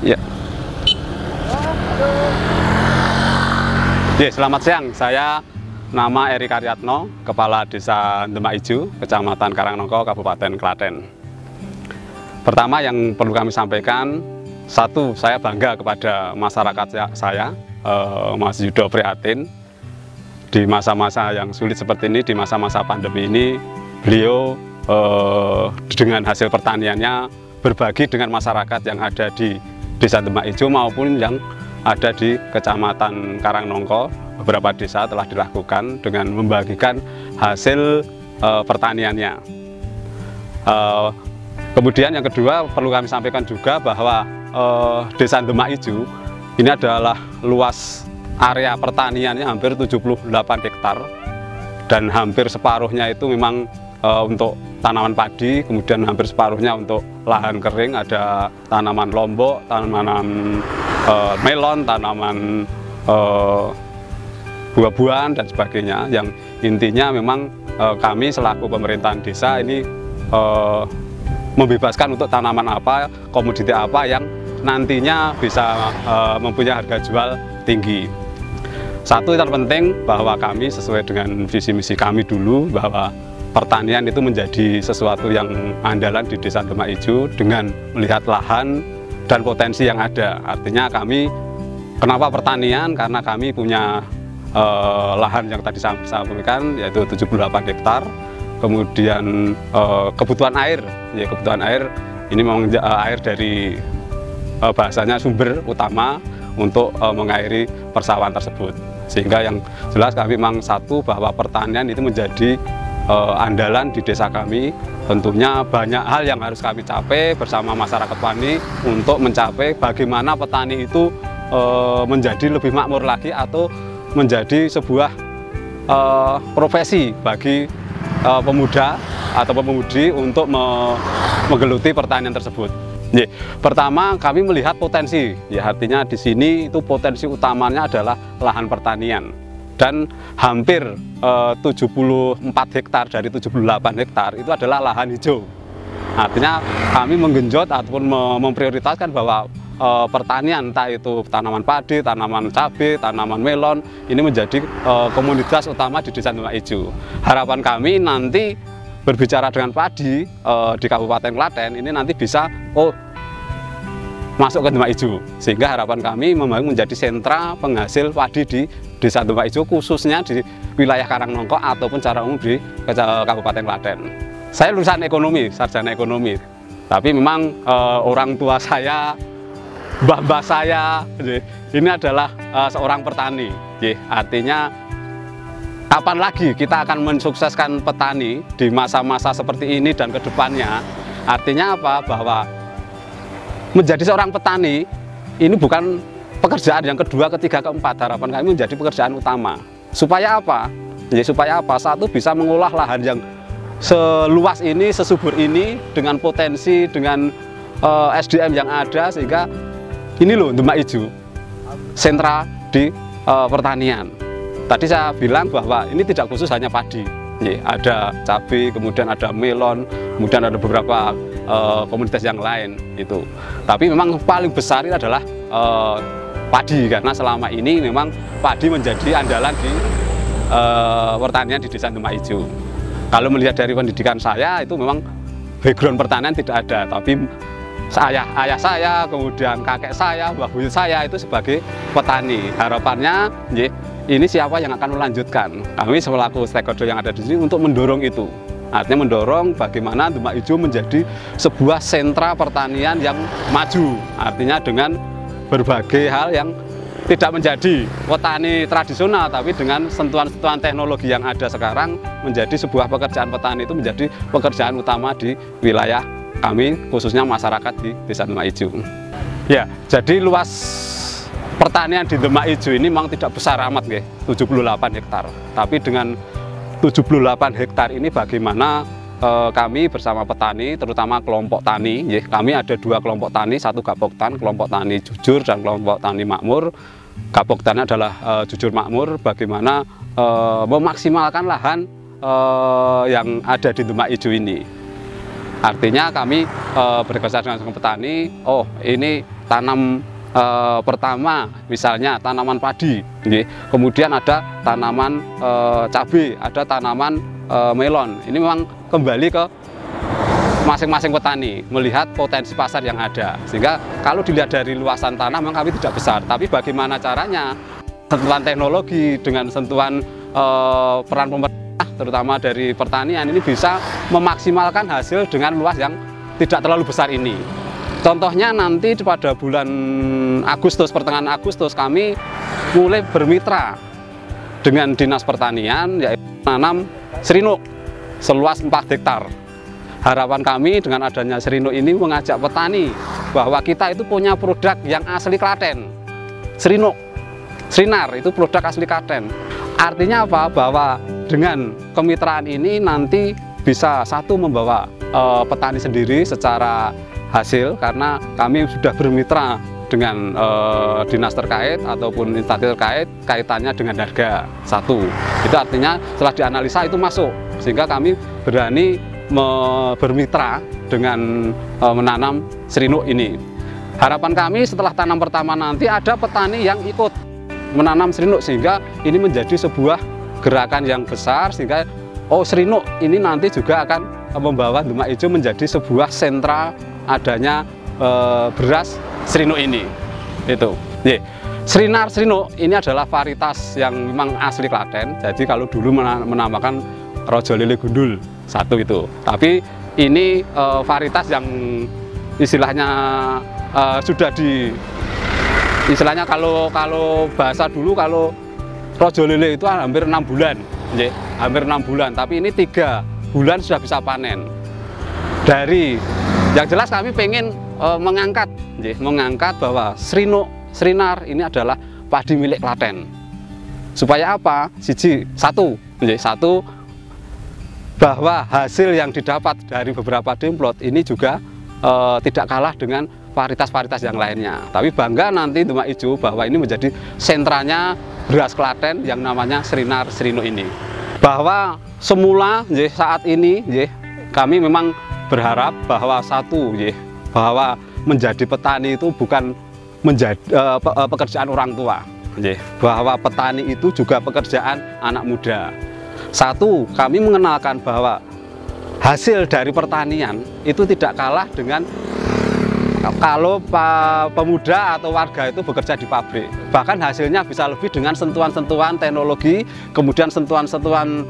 Ya. Selamat siang. Saya nama Eri Karyatno, Kepala Desa Demak Ijo, Kecamatan Karangnongko, Kabupaten Klaten. Pertama yang perlu kami sampaikan, satu, saya bangga kepada masyarakat saya, Mas Yudo prihatin. Di masa-masa yang sulit seperti ini, di masa-masa pandemi ini, beliau dengan hasil pertaniannya berbagi dengan masyarakat yang ada di Desa Demak Ijo maupun yang ada di Kecamatan Karangnongko. Beberapa desa telah dilakukan dengan membagikan hasil pertaniannya. Kemudian yang kedua perlu kami sampaikan juga bahwa Desa Demak Ijo ini adalah luas area pertaniannya hampir 78 hektar dan hampir separuhnya itu memang untuk tanaman padi, kemudian hampir separuhnya untuk lahan kering, ada tanaman lombok, tanaman melon, tanaman buah-buahan dan sebagainya, yang intinya memang kami selaku pemerintahan desa ini membebaskan untuk tanaman apa, komoditi apa yang nantinya bisa mempunyai harga jual tinggi. Satu yang terpenting bahwa kami sesuai dengan visi misi kami dulu, bahwa pertanian itu menjadi sesuatu yang andalan di Desa Demak Ijo dengan melihat lahan dan potensi yang ada. Artinya kami, kenapa pertanian? Karena kami punya lahan yang tadi saya sampaikan, yaitu 78 hektar. Kemudian kebutuhan air, ya kebutuhan air ini memang air dari bahasanya sumber utama untuk mengairi persawahan tersebut. Sehingga yang jelas kami memang satu, bahwa pertanian itu menjadi andalan di desa kami. Tentunya banyak hal yang harus kami capai bersama masyarakat Wani untuk mencapai bagaimana petani itu menjadi lebih makmur lagi atau menjadi sebuah profesi bagi pemuda atau pemudi untuk menggeluti pertanian tersebut. Pertama, kami melihat potensi, ya artinya di sini itu potensi utamanya adalah lahan pertanian. Dan hampir 74 hektar dari 78 hektar itu adalah lahan hijau. Artinya kami menggenjot ataupun memprioritaskan bahwa pertanian, entah itu tanaman padi, tanaman cabai, tanaman melon, ini menjadi komoditas utama di Desa Demak Ijo. Harapan kami nanti berbicara dengan padi di Kabupaten Klaten ini nanti bisa masuk ke Demak Ijo, sehingga harapan kami membangun menjadi sentra penghasil padi di Desa Demak Ijo, khususnya di wilayah Karangnongko ataupun secara umum di Kabupaten Klaten. Saya lulusan ekonomi, sarjana ekonomi, tapi memang orang tua saya, mbah-mbah saya, ini adalah seorang petani. Artinya kapan lagi kita akan mensukseskan petani di masa-masa seperti ini dan kedepannya? Artinya apa? Bahwa menjadi seorang petani ini bukan pekerjaan yang kedua, ketiga, keempat. Harapan kami menjadi pekerjaan utama. Supaya apa? Supaya apa? Satu, bisa mengolah lahan yang seluas ini, sesubur ini, dengan potensi, dengan SDM yang ada, sehingga ini loh Demak Ijo, sentra di pertanian. Tadi saya bilang bahwa ini tidak khusus hanya padi. Ada cabai, kemudian ada melon, kemudian ada beberapa komunitas yang lain itu. Tapi memang paling besar ini adalah padi, karena selama ini memang padi menjadi andalan di pertanian di Desa Demak Ijo. Kalau melihat dari pendidikan saya itu memang background pertanian tidak ada, tapi ayah saya, kemudian kakek saya, mbah buyut saya itu sebagai petani. Harapannya ini siapa yang akan melanjutkan? Kami selaku stakeholder yang ada di sini untuk mendorong itu. Artinya mendorong bagaimana Demak Ijo menjadi sebuah sentra pertanian yang maju. Artinya dengan berbagai hal yang tidak menjadi petani tradisional, tapi dengan sentuhan-sentuhan teknologi yang ada sekarang menjadi sebuah pekerjaan petani itu menjadi pekerjaan utama di wilayah kami, khususnya masyarakat di Desa Demak Ijo. Ya, jadi luas pertanian di Demak Ijo ini memang tidak besar amat, 78 hektar. Tapi dengan 78 hektar ini bagaimana kami bersama petani, terutama kelompok tani, kami ada dua kelompok tani, satu Gapoktan, kelompok tani jujur, dan kelompok tani makmur. Gapoktan adalah jujur makmur, bagaimana memaksimalkan lahan yang ada di Demak Ijo ini. Artinya kami berkesempatan dengan petani, ini tanam pertama misalnya tanaman padi, kemudian ada tanaman cabai, ada tanaman melon. Ini memang kembali ke masing-masing petani melihat potensi pasar yang ada, sehingga kalau dilihat dari luasan tanah memang kami tidak besar, tapi bagaimana caranya sentuhan teknologi dengan sentuhan peran pemerintah terutama dari pertanian ini bisa memaksimalkan hasil dengan luas yang tidak terlalu besar ini. Contohnya nanti pada bulan Agustus, pertengahan Agustus kami mulai bermitra dengan Dinas Pertanian yaitu menanam Serinuk seluas 4 hektar. Harapan kami dengan adanya Serinuk ini mengajak petani bahwa kita itu punya produk yang asli Klaten. Serinuk, Srinar itu produk asli Klaten. Artinya apa? Bahwa dengan kemitraan ini nanti bisa satu membawa petani sendiri secara hasil, karena kami sudah bermitra dengan dinas terkait ataupun instansi terkait kaitannya dengan harga satu. Itu artinya setelah dianalisa itu masuk, sehingga kami berani bermitra dengan menanam Serinuk ini. Harapan kami setelah tanam pertama nanti ada petani yang ikut menanam Serinuk, sehingga ini menjadi sebuah gerakan yang besar, sehingga Serinuk ini nanti juga akan membawa Demak Ijo menjadi sebuah sentra adanya beras Serinuk ini. Itu. Srinar Serinuk ini adalah varietas yang memang asli Klaten. Jadi kalau dulu menamakan Rojo Lele Gundul satu itu. Tapi ini varietas yang istilahnya sudah istilahnya kalau bahasa dulu kalau Rojo Lele itu hampir 6 bulan. Hampir 6 bulan, tapi ini 3 bulan sudah bisa panen. Dari yang jelas kami pengen mengangkat bahwa Srinar ini adalah padi milik Klaten. Supaya apa? Satu bahwa hasil yang didapat dari beberapa demplot ini juga tidak kalah dengan varietas-varietas yang lainnya. Tapi bangga nanti Demak Ijo bahwa ini menjadi sentranya beras Klaten yang namanya Srinar Serinuk ini. Bahwa semula saat ini kami memang berharap bahwa bahwa menjadi petani itu bukan menjadi pekerjaan orang tua, bahwa petani itu juga pekerjaan anak muda. Satu, kami mengenalkan bahwa hasil dari pertanian itu tidak kalah dengan kalau pemuda atau warga itu bekerja di pabrik. Bahkan hasilnya bisa lebih dengan sentuhan-sentuhan teknologi, kemudian sentuhan-sentuhan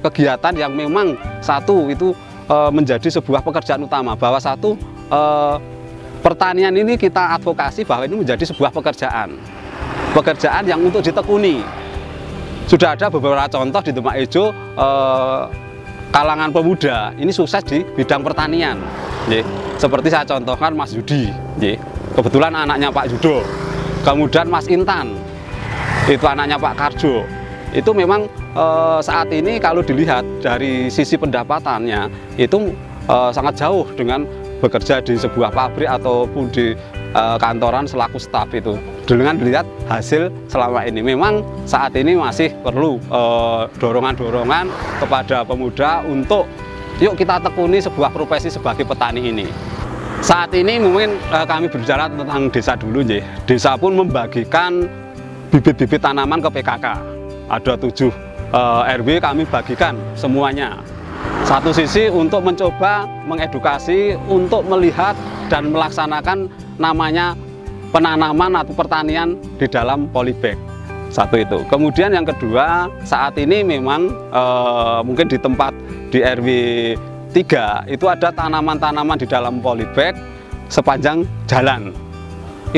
kegiatan yang memang satu itu menjadi sebuah pekerjaan utama. Bahwa satu, pertanian ini kita advokasi bahwa ini menjadi sebuah pekerjaan yang untuk ditekuni. Sudah ada beberapa contoh di Demak Ijo kalangan pemuda ini sukses di bidang pertanian. Seperti saya contohkan Mas Yudi, kebetulan anaknya Pak Yudo. Kemudian Mas Intan, itu anaknya Pak Karjo. Itu memang saat ini kalau dilihat dari sisi pendapatannya itu sangat jauh dengan bekerja di sebuah pabrik ataupun di kantoran selaku staf itu. Dengan dilihat hasil selama ini, memang saat ini masih perlu dorongan-dorongan kepada pemuda untuk yuk kita tekuni sebuah profesi sebagai petani ini. Saat ini mungkin kami berbicara tentang desa dulu. Desa pun membagikan bibit-bibit tanaman ke PKK. Ada 7 RW kami bagikan semuanya. Satu sisi untuk mencoba mengedukasi, untuk melihat dan melaksanakan namanya penanaman atau pertanian di dalam polybag. Satu itu. Kemudian yang kedua, saat ini memang mungkin di tempat di RW 3 itu ada tanaman-tanaman di dalam polybag sepanjang jalan.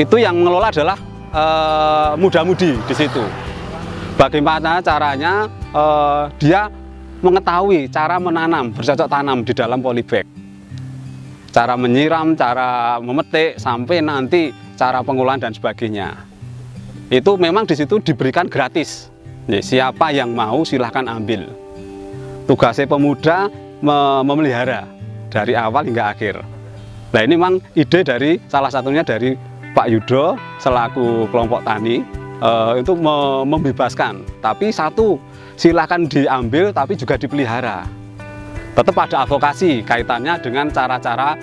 Itu yang mengelola adalah muda-mudi di situ. Bagaimana caranya dia mengetahui cara menanam, bercocok tanam di dalam polybag. Cara menyiram, cara memetik, sampai nanti cara pengolahan dan sebagainya. Itu memang di situ diberikan gratis. Siapa yang mau silahkan ambil. Tugasnya pemuda memelihara dari awal hingga akhir. Nah ini memang ide dari salah satunya dari Pak Yudo selaku kelompok tani untuk membebaskan. Tapi satu, silahkan diambil tapi juga dipelihara. Tetap ada advokasi kaitannya dengan cara-cara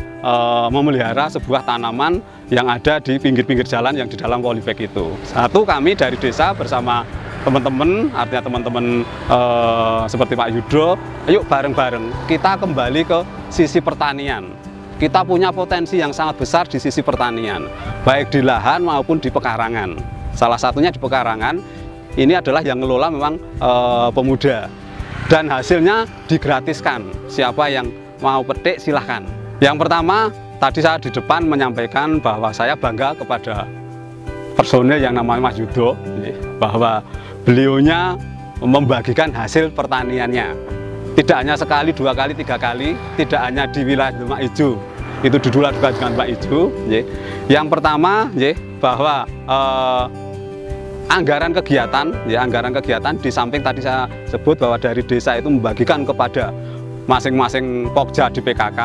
memelihara sebuah tanaman yang ada di pinggir-pinggir jalan yang di dalam polybag itu. Satu, kami dari desa bersama teman-teman, artinya teman-teman seperti Pak Yudo, ayo bareng-bareng kita kembali ke sisi pertanian. Kita punya potensi yang sangat besar di sisi pertanian, baik di lahan maupun di pekarangan. Salah satunya di pekarangan, ini adalah yang ngelola memang pemuda. Dan hasilnya digratiskan, siapa yang mau petik silahkan. Yang pertama, tadi saya di depan menyampaikan bahwa saya bangga kepada personil yang namanya Mas Yudo, bahwa beliaunya membagikan hasil pertaniannya. Tidak hanya sekali, 2 kali, 3 kali, tidak hanya di wilayah Demak Ijo, itu duduklah juga dengan Pak Ijo. Yang pertama, bahwa anggaran kegiatan di samping tadi saya sebut bahwa dari desa itu membagikan kepada masing-masing pokja di PKK.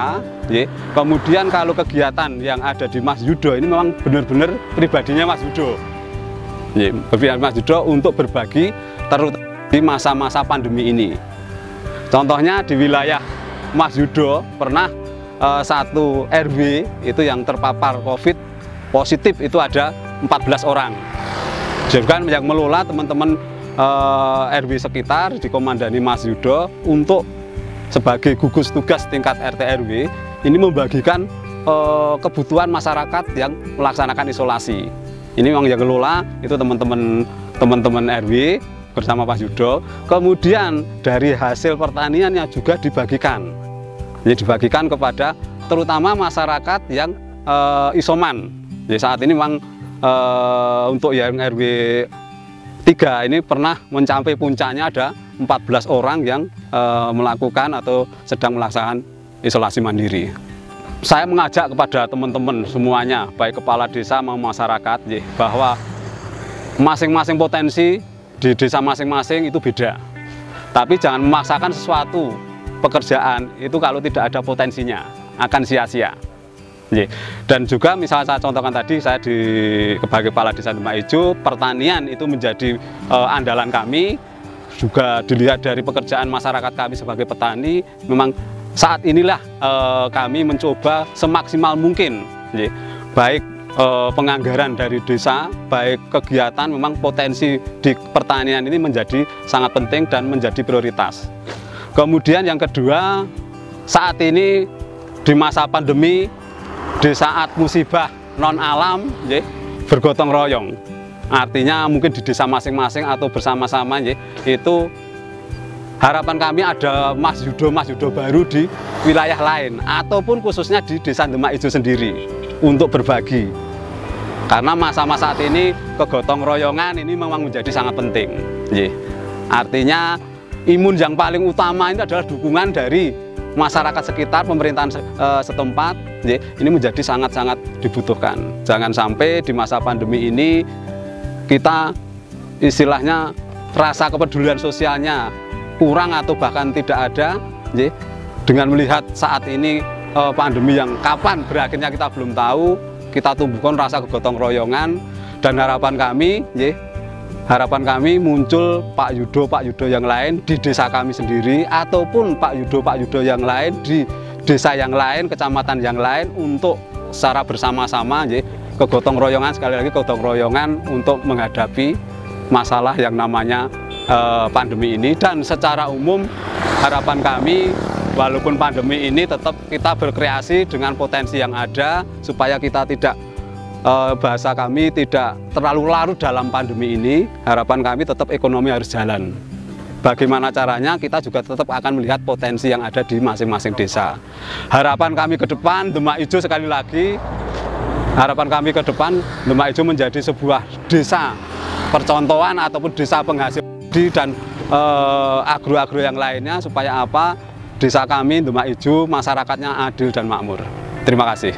Kemudian kalau kegiatan yang ada di Mas Yudo ini memang benar-benar pribadinya Mas Yudo. Berpihak Mas Yudo untuk berbagi terutama di masa-masa pandemi ini. Contohnya di wilayah Mas Yudo pernah satu RW itu yang terpapar COVID positif itu ada 14 orang. Jadi kan yang melola teman-teman RW sekitar dikomandani Mas Yudo untuk sebagai gugus tugas tingkat RT RW ini membagikan kebutuhan masyarakat yang melaksanakan isolasi. Ini memang yang ngelola itu teman-teman RW bersama Pak Yudo. Kemudian dari hasil pertaniannya juga dibagikan. Jadi dibagikan kepada terutama masyarakat yang isoman. Jadi saat ini memang untuk yang RW 3 ini pernah mencapai puncaknya ada 14 orang yang melakukan atau sedang melaksanakan isolasi mandiri. Saya mengajak kepada teman-teman semuanya, baik kepala desa maupun masyarakat, bahwa masing-masing potensi di desa masing-masing itu beda. Tapi jangan memaksakan sesuatu pekerjaan itu kalau tidak ada potensinya, akan sia-sia. Dan juga misalnya saya contohkan tadi, saya sebagai kepala desa Demak Ijo, pertanian itu menjadi andalan kami. Juga dilihat dari pekerjaan masyarakat kami sebagai petani, memang saat inilah kami mencoba semaksimal mungkin, baik penganggaran dari desa, baik kegiatan, memang potensi di pertanian ini menjadi sangat penting dan menjadi prioritas. Kemudian yang kedua, saat ini di masa pandemi, di saat musibah non alam, bergotong royong. Artinya mungkin di desa masing-masing atau bersama-sama, itu harapan kami ada Mas Yudo baru di wilayah lain ataupun khususnya di desa Demak Ijo sendiri untuk berbagi. Karena masa-masa saat ini kegotong royongan ini memang menjadi sangat penting. Artinya imun yang paling utama ini adalah dukungan dari masyarakat sekitar, pemerintahan setempat, ini menjadi sangat-sangat dibutuhkan. Jangan sampai di masa pandemi ini kita istilahnya rasa kepedulian sosialnya kurang atau bahkan tidak ada. Dengan melihat saat ini pandemi yang kapan berakhirnya kita belum tahu, kita tumbuhkan rasa kegotong royongan, dan harapan kami muncul Pak Yudo yang lain di desa kami sendiri ataupun Pak Yudo yang lain di desa yang lain, kecamatan yang lain, untuk secara bersama-sama kegotong royongan, sekali lagi kegotong royongan untuk menghadapi masalah yang namanya pandemi ini. Dan secara umum harapan kami, walaupun pandemi ini tetap kita berkreasi dengan potensi yang ada supaya kita tidak bahasa kami tidak terlalu larut dalam pandemi ini. Harapan kami tetap ekonomi harus jalan. Bagaimana caranya, kita juga tetap akan melihat potensi yang ada di masing-masing desa. Harapan kami ke depan, Demak Ijo sekali lagi, harapan kami ke depan, Demak Ijo menjadi sebuah desa percontohan ataupun desa penghasil dan agro-agro yang lainnya, supaya apa? Desa kami, Demak Ijo, masyarakatnya adil dan makmur. Terima kasih.